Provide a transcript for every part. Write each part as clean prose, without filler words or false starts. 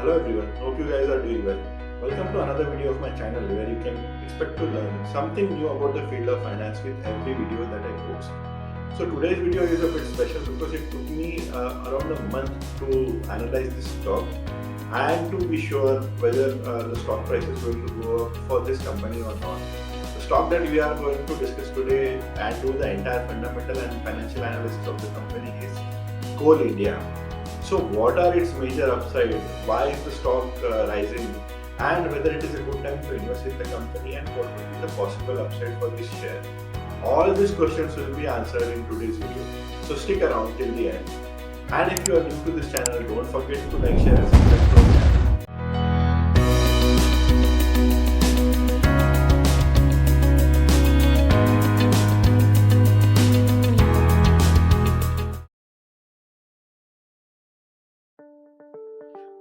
Hello everyone, hope you guys are doing well. Welcome to another video of my channel where you can expect to learn something new about the field of finance with every video that I post. So today's video is a bit special because it took me around a month to analyze this stock and to be sure whether the stock price is going to go up for this company or not. The stock that we are going to discuss today and do the entire fundamental and financial analysis of the company is Coal India. So what are its major upside? Why is the stock rising? And whether it is a good time to invest in the company and what would be the possible upside for this share? All these questions will be answered in today's video. So stick around till the end. And if you are new to this channel, don't forget to like, share and subscribe to our channel.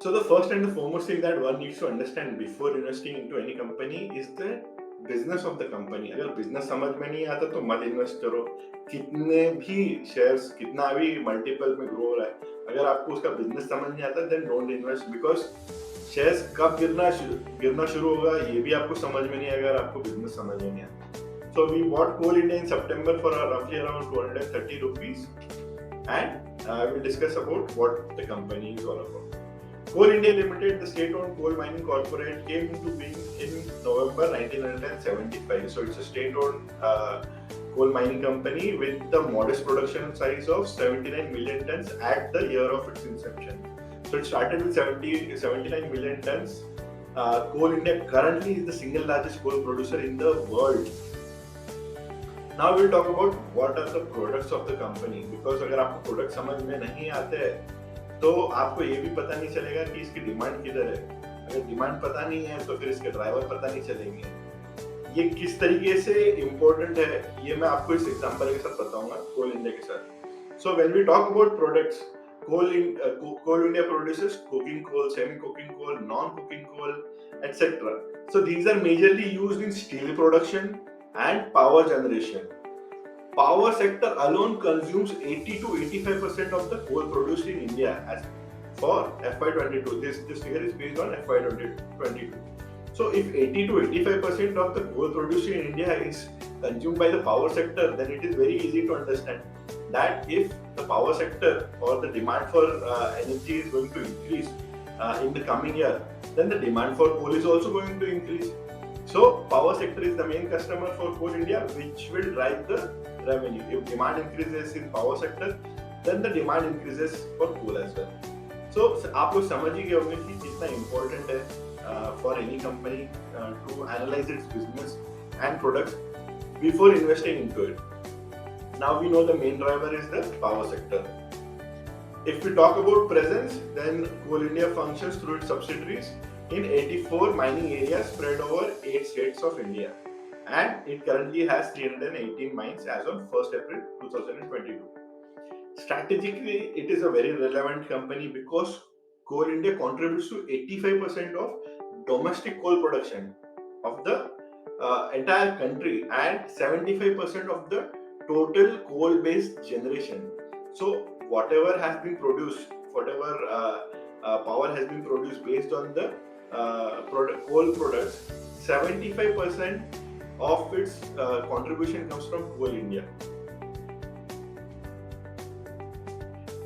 So the first and the foremost thing that one needs to understand before investing into any company is the business of the company. अगर business समझ में नहीं आता तो मत invest करो. कितने भी shares, कितना भी multiple में grow हो रहा है, अगर आपको उसका business समझ नहीं आता then don't invest because shares कब गिरना शुरू होगा ये भी आपको समझ में नहीं आएगा अगर आपको business समझ में नहीं आता. So we bought Coal India in September for roughly around 230 rupees and I will discuss about what the company is all about. Coal India Limited, the state-owned coal mining corporate, came into being in November 1975. So it's a state-owned coal mining company with the modest production size of 79 million tons at the year of its inception. So it started with 79 million tons. Coal India currently is the single largest coal producer in the world. Now we'll talk about what are the products of the company, because अगर आपको product समझ में नहीं आते हैं तो आपको ये भी पता नहीं चलेगा कि इसकी डिमांड किधर है. अगर डिमांड पता नहीं है तो फिर इसके ड्राइवर पता नहीं चलेंगे. ये किस तरीके से इम्पोर्टेंट है ये मैं आपको इस एग्जांपल के साथ बताऊंगा कोल इंडिया के साथ. So when we talk about products, coal India produces coking coal, semi coking coal, non coking coal, etc. So these are majorly used in steel production and power generation. Power sector alone consumes 80 to 85% of the coal produced in India as for FY22. This figure is based on FY22. So if 80 to 85% of the coal produced in India is consumed by the power sector, then it is very easy to understand that if the power sector or the demand for energy is going to increase in the coming year, then the demand for coal is also going to increase. So power sector is the main customer for Coal India, which will drive the revenue. If demand increases in power sector, then the demand increases for coal as well. So आप लोग समझ ही गए होंगे कि कितना important है for any company to analyze its business and products before investing into it. Now we know the main driver is the power sector. If we talk about presence, then Coal India functions through its subsidiaries in 84 mining areas spread over 8 states of India, and it currently has 318 mines as on 1st April 2022. Strategically, it is a very relevant company because Coal India contributes to 85% of domestic coal production of the entire country and 75% of the total coal-based generation. So whatever has been produced, whatever power has been produced based on the coal products, 75% of its contribution comes from Coal India.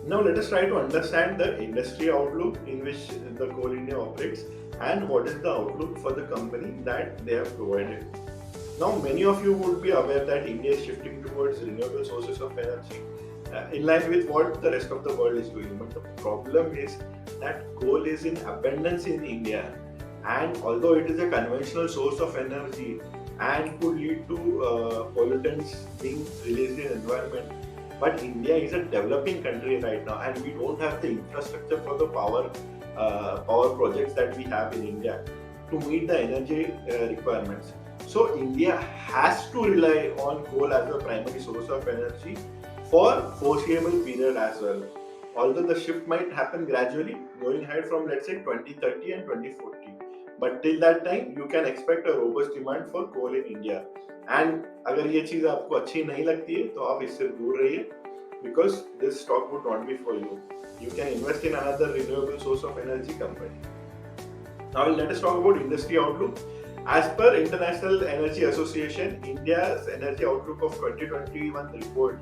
Now let us try to understand the industry outlook in which the Coal India operates and what is the outlook for the company that they have provided. Now many of you would be aware that India is shifting towards renewable sources of energy in line with what the rest of the world is doing. But the problem is that coal is in abundance in India, and although it is a conventional source of energy and could lead to pollutants being released in the environment, but India is a developing country right now and we don't have the infrastructure for the power projects that we have in India to meet the energy requirements. So India has to rely on coal as a primary source of energy for foreseeable period as well. Although the shift might happen gradually going ahead from let's say 2030 and 2040. But till that time you can expect a robust demand for coal in India. And अगर ये चीज आपको अच्छी नहीं लगती है तो आप इससे दूर रहिए because this stock would not be for you. You can invest in another renewable source of energy company. Now let us talk about industry outlook. As per International Energy Association, India's energy outlook of 2021 report,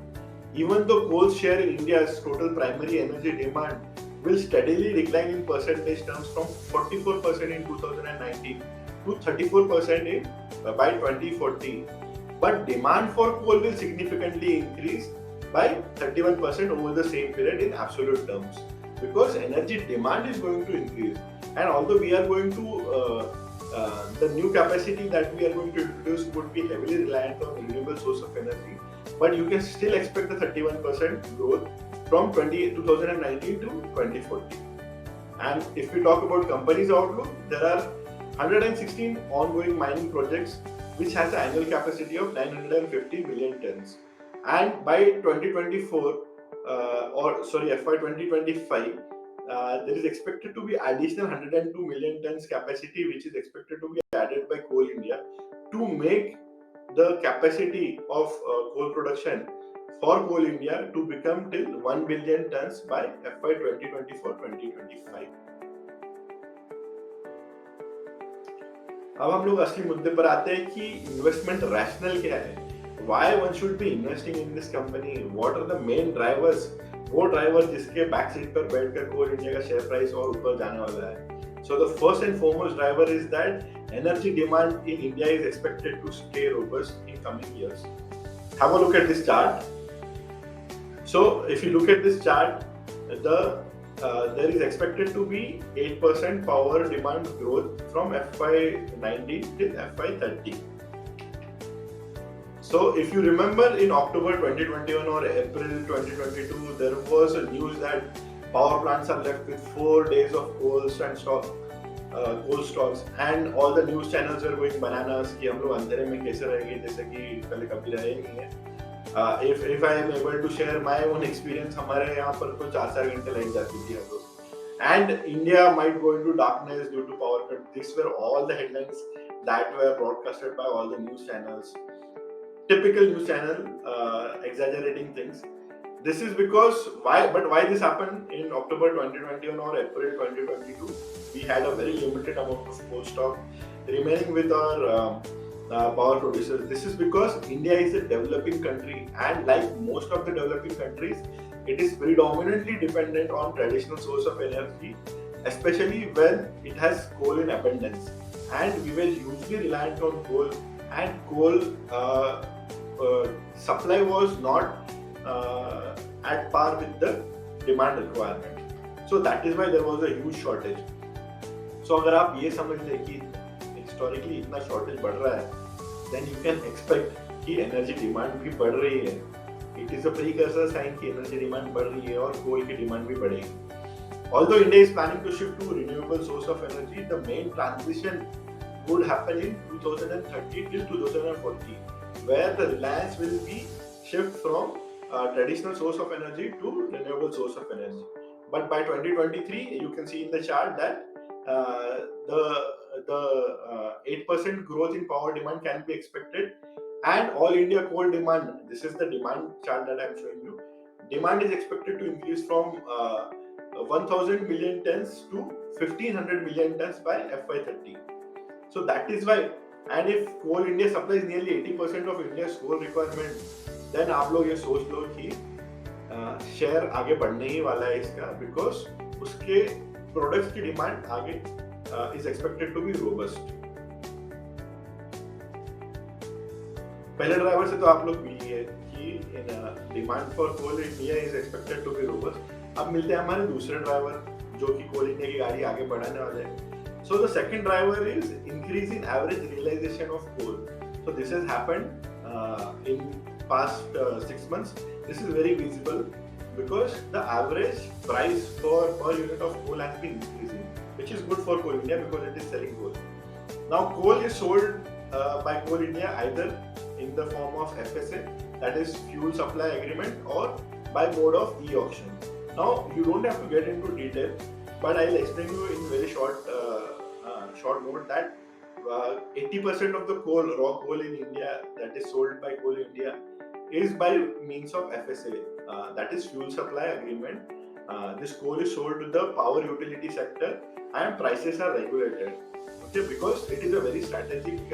even though coal's share in India's total primary energy demand will steadily decline in percentage terms from 44% in 2019 to 34% by 2040. But demand for coal will significantly increase by 31% over the same period in absolute terms, because energy demand is going to increase. And although we are going to the new capacity that we are going to introduce would be heavily reliant on renewable source of energy, but you can still expect a 31% growth from 2019 to 2040. And if we talk about companies outlook, there are 116 ongoing mining projects which has an annual capacity of 950 million tons. And by 2024, FY 2025, there is expected to be additional 102 million tons capacity which is expected to be added by Coal India to make the capacity of coal production for Coal India to become till 1 billion tons by FY 2024-2025. अब हम लोग असली मुद्दे पर आते हैं कि investment rational क्या है, why one should be investing in this company, what are the main drivers, वो ड्राइवर जिसके बैक सीट पर बैठकर कोल इंडिया का शेयर प्राइस और ऊपर जाने वाला है. So the first and foremost driver is that energy demand in India is expected to stay robust in coming years. Have a look at this chart. So if you look at this chart, there is expected to be 8% power demand growth from FY19 till FY30. So if you remember in October 2021 or April 2022, there was a news that power plants are left with 4 days of coal stocks, and all the news channels were going bananas कि हम लोग अंधेरे में कैसे रहेंगे जैसे कि पहले कभी रहे नहीं है. If I am able to share my own experience, हमारे यहाँ पर तो 4-4 घंटे लाइट जाती थी हम लोग, and India might go into darkness due to power cut. These were all the headlines that were broadcasted by all the news channels. Typical news channel exaggerating things. This is because why this happened in October 2021 or April 2022? We had a very limited amount of coal stock remaining with our power producers. This is because India is a developing country, and like most of the developing countries, it is predominantly dependent on traditional source of energy, especially when it has coal in abundance. And we were hugely reliant on coal, and coal supply was not at par with the demand requirement. So that is why there was a huge shortage. So अगर आप ये समझ लें कि historically इतना shortage बढ़ रहा है, then you can expect कि एनर्जी डिमांड भी बढ़ रही है. It is a precursor sign कि एनर्जी डिमांड बढ़ रही है और कोल की डिमांड भी बढ़ेगी. Although India is planning to shift to renewable source of energy, the main transition would happen in 2030 till 2040, where the reliance will be shift from traditional source of energy to renewable source of energy. But by 2023, you can see in the chart that the 8% growth in power demand can be expected, and all India coal demand, this is the demand chart that I am showing you, demand is expected to increase from 1000 million tons to 1500 million tons by FY30. So that is why, and if coal India supplies nearly 80% of India's coal requirement, then आप लोग ये सोच लो कि share आगे बढ़ने ही वाला है इसका, बिकॉज उसके प्रोडक्ट्स की डिमांड आगे is expected to be robust. पहले ड्राइवर से तो आप लोग मिली है कि demand for coal India is expected to be robust. अब मिलते हैं हमारे दूसरे ड्राइवर जो कि कोल इंडिया की गाड़ी आगे बढ़ाने वाले हैं. So the second driver is increase in average realisation of coal. So this has happened in past 6 months. This is very visible because the average price for per unit of coal has been increasing, which is good for Coal India because it is selling coal. Now coal is sold by Coal India either in the form of FSA, that is fuel supply agreement, or by mode of e-auction. Now you don't have to get into detail, but I'll explain you in very short note that 80% of the coal, raw coal in India that is sold by Coal India is by means of FSA, that is fuel supply agreement, This coal is sold to the power utility sector and prices are regulated. Okay, because it is a very strategic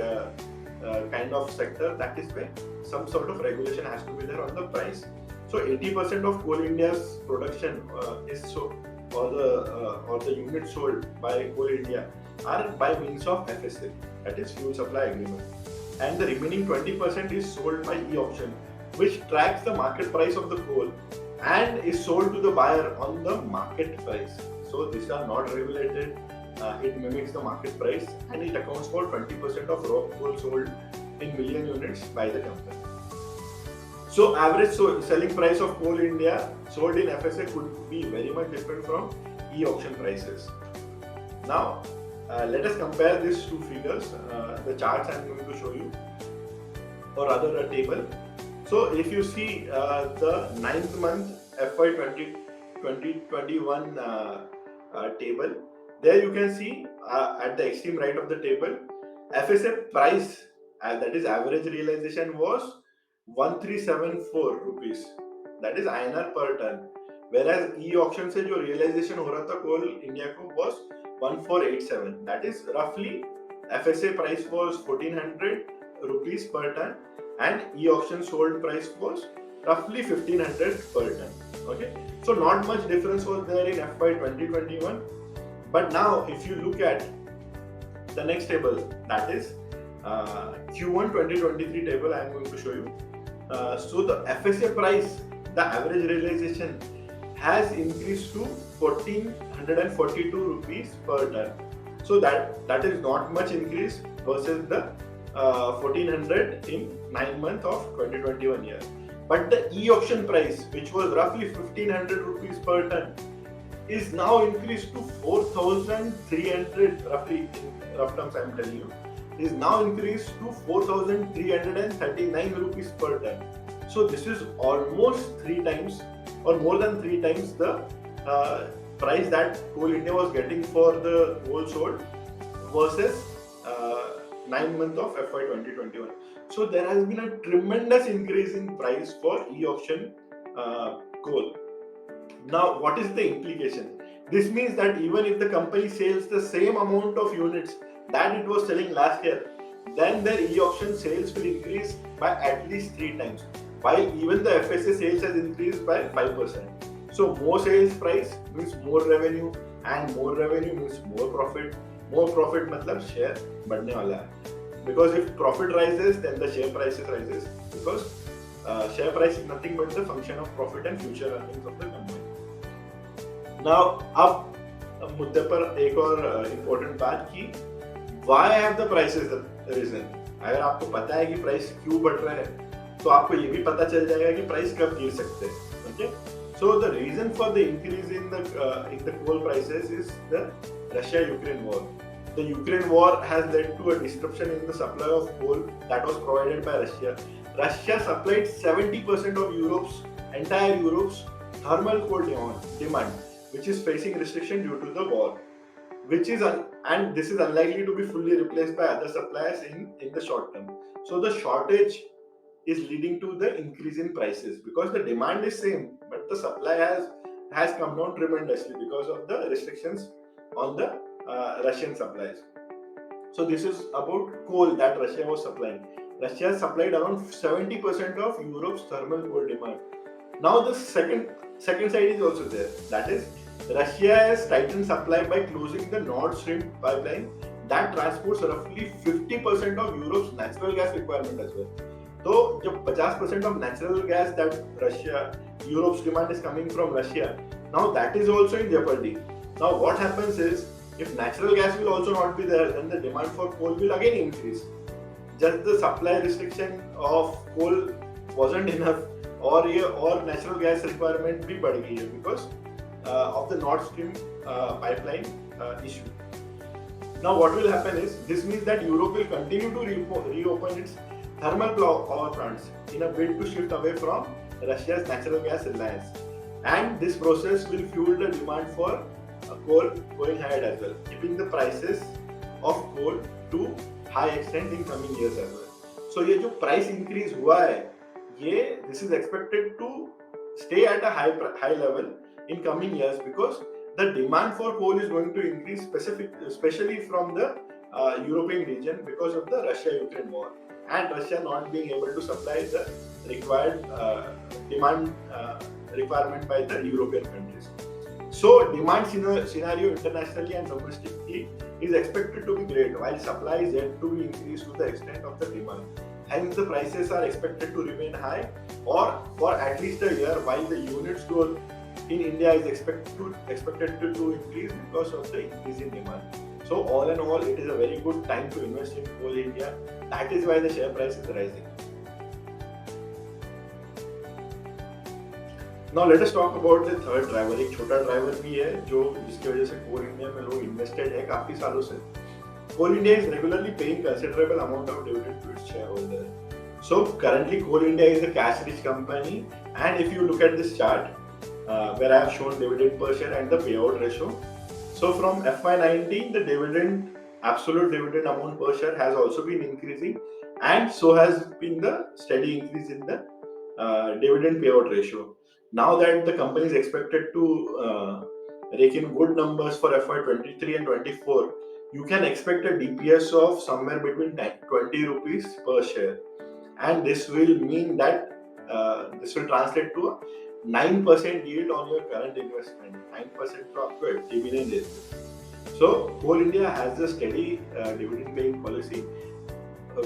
kind of sector, that is why some sort of regulation has to be there on the price. So 80% of Coal India's production is so, or the units sold by Coal India are by means of FSA, that is fuel supply agreement, and the remaining 20% is sold by e-auction, which tracks the market price of the coal and is sold to the buyer on the market price. So these are not regulated. It mimics the market price and it accounts for 20% of raw coal sold in million units by the company. So average selling price of Coal India sold in FSA could be very much different from e-auction prices. Now let us compare these two figures, the charts I am going to show you, or rather a table. So if you see the 9th month FY 2021 table, there you can see at the extreme right of the table, FSA price, that is average realization, was 1374 rupees, that is INR per ton, whereas e-auction से जो realization हो रहा था coal India को was 1487, that is roughly FSA price was 1400 rupees per ton and e-auction sold price was roughly 1500 per ton. Okay, so not much difference was there in FY 2021. But now if you look at the next table, that is Q1 2023 table I am going to show you. So the FSA price, the average realization has increased to 1442 rupees per ton. So that is not much increase versus the 1400 in 9 months of 2021 year. But the e-auction price, which was roughly 1500 rupees per ton, is now increased to 4300, roughly in rough terms I am telling you, is now increased to 4339 rupees per ton. So this is almost 3 times or more than 3 times the price that Coal India was getting for the coal sold versus 9 months of FY 2021. So there has been a tremendous increase in price for e-auction coal. Now what is the implication? This means that even if the company sells the same amount of units that it was selling last year, then their e-auction sales will increase by at least 3 times, while even the FSA sales has increased by 5%. So more sales price means more revenue, and more revenue means more profit. More profit मतलब share बढ़ने वाला है, because if profit rises then the share prices rises, because share price is nothing but the function of profit and future earnings of the company. Now अब मुद्दे पर एक और important बात की, why have the prices risen? अगर आपको पता है कि प्राइस क्यों बढ़ रहा है तो आपको ये भी पता चल जाएगा कि प्राइस कब गिर सकते हैं. Okay, so the reason for the increase in the coal prices is the Russia-Ukraine war. The Ukraine war has led to a disruption in the supply of coal that was provided by Russia. Russia supplied 70% of entire Europe's thermal coal demand, which is facing restriction due to the war, and this is unlikely to be fully replaced by other suppliers in the short term. So the shortage is leading to the increase in prices, because the demand is same but the supply has come down tremendously because of the restrictions on the Russian supplies. So this is about coal that Russia was supplying. Russia supplied around 70% of Europe's thermal coal demand. Now the second side is also there, that is Russia has tightened supply by closing the Nord Stream pipeline that transports roughly 50% of Europe's natural gas requirement as well. So जब 50% of natural gas that Europe's demand is coming from Russia, now that is also in jeopardy. Now what happens is, if natural gas will also not be there, then the demand for coal will again increase. Just the supply restriction of coal wasn't enough, or natural gas requirement भी बढ़ गई है because of the Nord Stream pipeline issue. Now what will happen is, this means that Europe will continue to reopen its thermal power plants in a bid to shift away from Russia's natural gas reliance, and this process will fuel the demand for coal going ahead as well, keeping the prices of coal to high extent in coming years as well. So ये जो price increase हुआ है, this is expected to stay at a high level in coming years, because the demand for coal is going to increase, especially from the European region, because of the Russia-Ukraine war and Russia not being able to supply the required demand requirement by the European countries. So demand scenario internationally and domestically is expected to be great, while supply is yet to be increased to the extent of the demand. Hence, the prices are expected to remain high, or for at least a year, while the units growth in India is expected to increase because of the increase in demand. So all in all, it is a very good time to invest in Coal India. That is why the share price is rising. Now let us talk about the third driver. एक छोटा driver भी है जो जिसकी वजह से कोल India में लोग इन्वेस्टेड है काफी सालों से. Coal India is regularly paying considerable amount of dividend to its shareholder. So currently Coal India is a cash-rich company, and if you look at this chart where I have shown dividend per share and the payout ratio. So from FY19, the absolute dividend amount per share has also been increasing, and so has been the steady increase in the dividend payout ratio. Now that the company is expected to rake in good numbers for FY23 and 24, you can expect a DPS of somewhere between 20 rupees per share, and this will mean that this will translate to a 9% yield on your current investment. 9% to आपको dividend is. So Coal India has a steady dividend paying policy,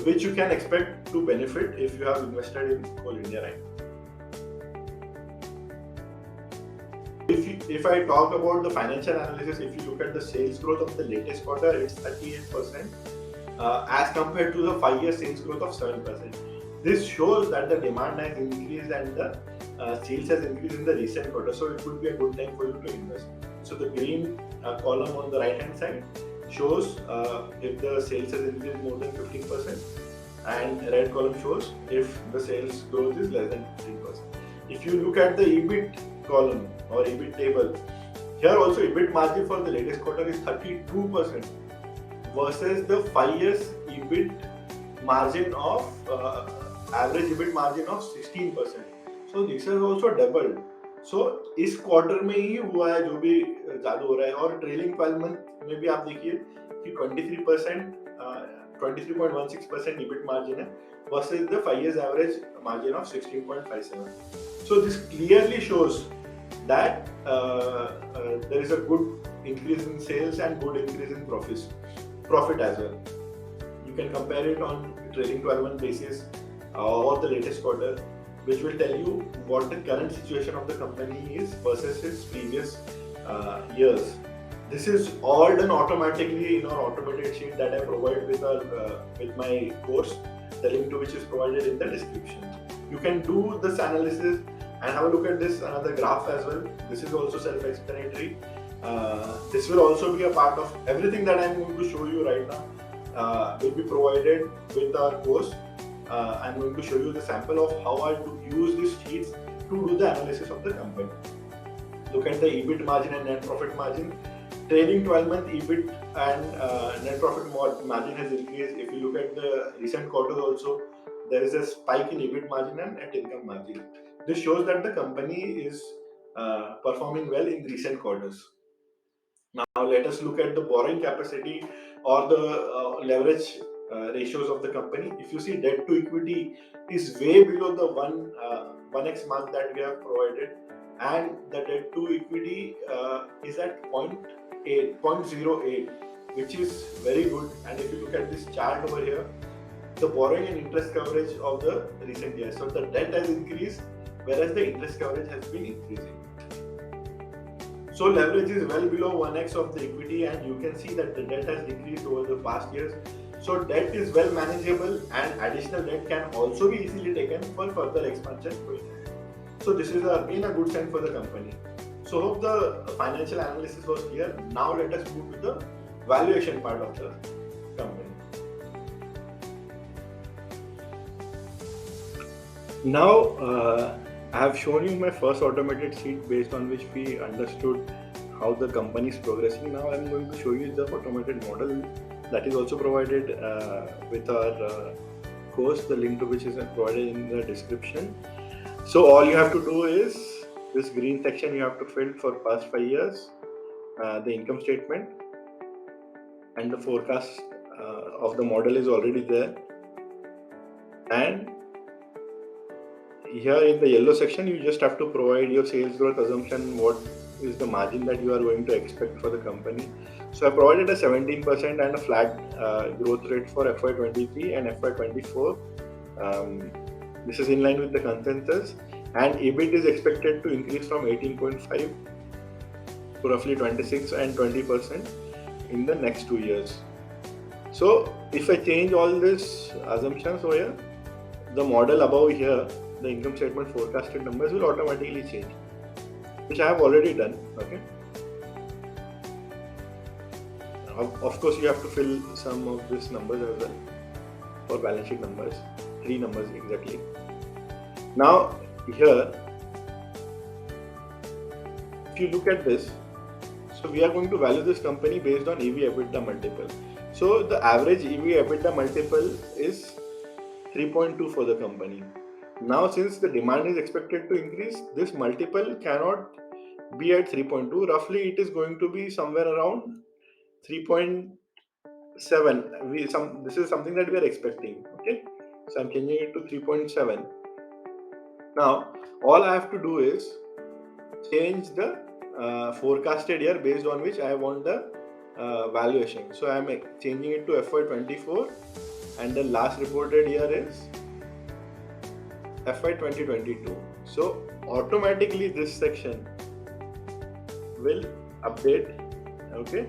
which you can expect to benefit if you have invested in Coal India right now. If I talk about the financial analysis, if you look at the sales growth of the latest quarter, it's 38% as compared to the 5-year sales growth of 7%. This shows that the demand has increased and the sales has increased in the recent quarter, so it would be a good time for you to invest. So the green column on the right hand side shows if the sales has increased more than 15%, and red column shows if the sales growth is less than 15%. If you look at the EBIT column or EBIT table, here also EBIT margin for the latest quarter is 32% versus the 5 years EBIT margin of average EBIT margin of 16%. So this has also doubled. So इस quarter में ही हुआ है जो भी जादू हो रहा है, और ट्रेलिंग 12 मंथ में भी आप देखिए कि 23.16% EBIT margin है versus the 5 years average margin of 16.57. So this clearly shows that there is a good increase in sales and good increase in profit as well. You can compare it on trailing 12-month basis or the latest quarter, which will tell you what the current situation of the company is versus its previous years. This is all done automatically in our automated sheet that I provide with my course, the link to which is provided in the description. You can do this analysis and have a look at this another graph as well. This is also self-explanatory. This will also be a part of everything that I'm going to show you right now. Will be provided with our course. I'm going to show you the sample of how I use these sheets to do the analysis of the company. Look at the EBIT margin and net profit margin. Trailing 12-month EBIT and net profit margin has increased. If you look at the recent quarters also, there is a spike in EBIT margin and net income margin. This shows that the company is performing well in recent quarters. Now let us look at the borrowing capacity or the leverage ratios of the company. If you see, debt to equity is way below the 1x mark that we have provided, and the debt to equity is at 0.08, which is very good. And if you look at this chart over here, the borrowing and interest coverage of the recent years, so the debt has increased whereas the interest coverage has been increasing. So leverage is well below 1x of the equity, and you can see that the debt has decreased over the past years. So debt is well manageable, and additional debt can also be easily taken for further expansion going ahead. So this is again a good sign for the company. So hope the financial analysis was clear. Now let us move to the valuation part of the company. Now I have shown you my first automated sheet based on which we understood how the company is progressing. Now I am going to show you the automated model that is also provided with our course, the link to which is provided in the description. So all you have to do is This green section you have to fill for past 5 years, the income statement, and the forecast of the model is already there. And here in the yellow section, you just have to provide your sales growth assumption, what is the margin that you are going to expect for the company. So I provided a 17% and a flat growth rate for FY23 and FY24. This is in line with the consensus, and EBIT is expected to increase from 18.5 to roughly 26 and 20% in the next 2 years. So if I change all these assumptions over here, the model above here, the income statement forecasted numbers will automatically change, which I have already done. Okay. Of course, you have to fill some of these numbers as well for balance sheet numbers, 3 numbers exactly. Now here, if you look at this, so we are going to value this company based on EV EBITDA multiple. So the average EV EBITDA multiple is 3.2 for the company. Now since the demand is expected to increase, this multiple cannot be at 3.2. Roughly it is going to be somewhere around 3.7. This is something that we are expecting. Okay, so I'm changing it to 3.7. Now all I have to do is change the forecasted year based on which I want the valuation. So I am changing it to FY24, and the last reported year is FY 2022. So automatically this section will update. Okay,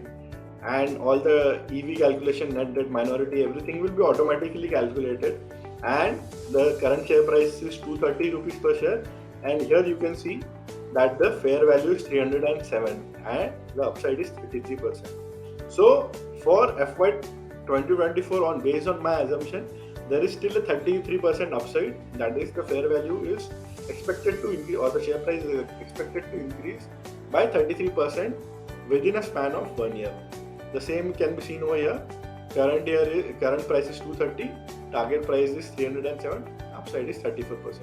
and all the EV calculation, net debt, minority, everything will be automatically calculated, and the current share price is 230 rupees per share, and here you can see that the fair value is 307 and the upside is 33%. So for FY 2024, on based on my assumption, there is still a 33% upside. That is, the fair value is expected to increase, or the share price is expected to increase by 33% within a span of 1 year. The same can be seen over here. Current price is 230, target price is 307, upside is 34%.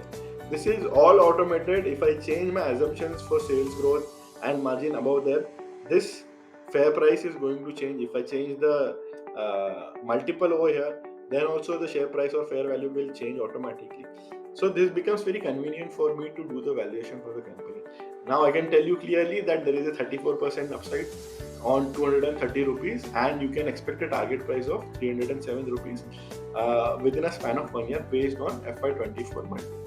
This is all automated. If I change my assumptions for sales growth and margin above there, this fair price is going to change. If I change the multiple over here, then also the share price or fair value will change automatically. So this becomes very convenient for me to do the valuation for the company. Now I can tell you clearly that there is a 34% upside on 230 rupees, and you can expect a target price of 307 rupees within a span of 1 year based on FY24 multiple.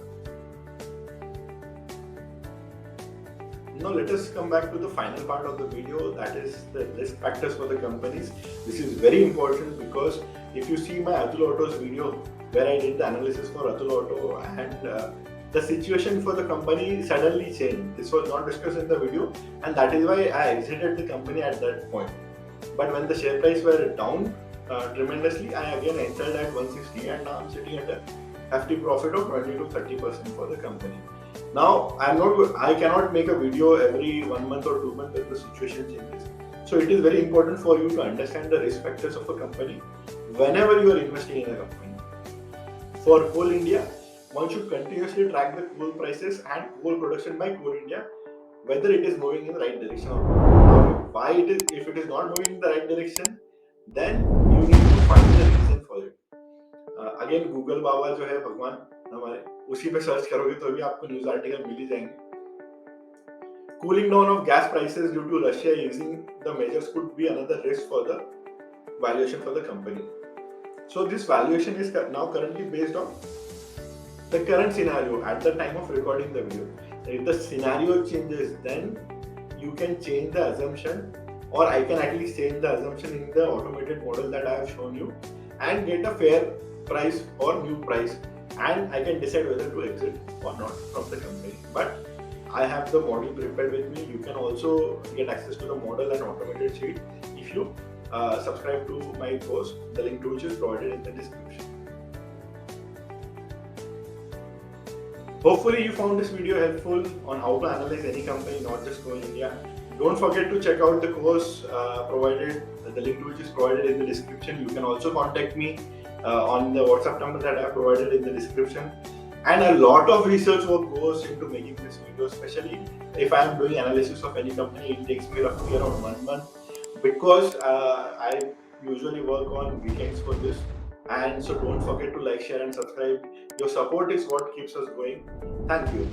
Now let us come back to the final part of the video, that is the risk factors for the companies. This is very important because if you see my Atul Auto's video where I did the analysis for Atul Auto, and the situation for the company suddenly changed. This was not discussed in the video, and that is why I exited the company at that point. But when the share price were down tremendously, I again entered at 160, and now I'm sitting at a hefty profit of 20 to 30% for the company. Now I cannot make a video every 1 month or 2 months if the situation changes. So it is very important for you to understand the risk factors of a company whenever you are investing in a company. For Coal India, one should continuously track the coal prices and coal production by Coal India, whether it is moving in the right direction or not. Why it is? If it is not moving in the right direction, then you need to find the reason for it. Again, Google बाबा जो है भगवान हमारे, उसी पे search करोगे तो भी आपको न्यूज आर्टिकल मिल ही जाएंगे. Cooling down of gas prices due to Russia using the measures could be another risk for the valuation for the company. So this valuation is now currently based on the current scenario at the time of recording the video. If the scenario changes, then you can change the assumption, or I can at least change the assumption in the automated model that I have shown you and get a fair price or new price, and I can decide whether to exit or not from the company. But I have the model prepared with me. You can also get access to the model and automated sheet if you subscribe to my course, the link to which is provided in the description. Hopefully you found this video helpful on how to analyze any company, not just Coal India. Don't forget to check out the course provided, the link to which is provided in the description. You can also contact me on the WhatsApp number that I have provided in the description. And a lot of research work goes into making this video, especially if I am doing analysis of any company. It takes me roughly around 1 month, because I usually work on weekends for this. And so don't forget to like, share and subscribe. Your support is what keeps us going. Thank you.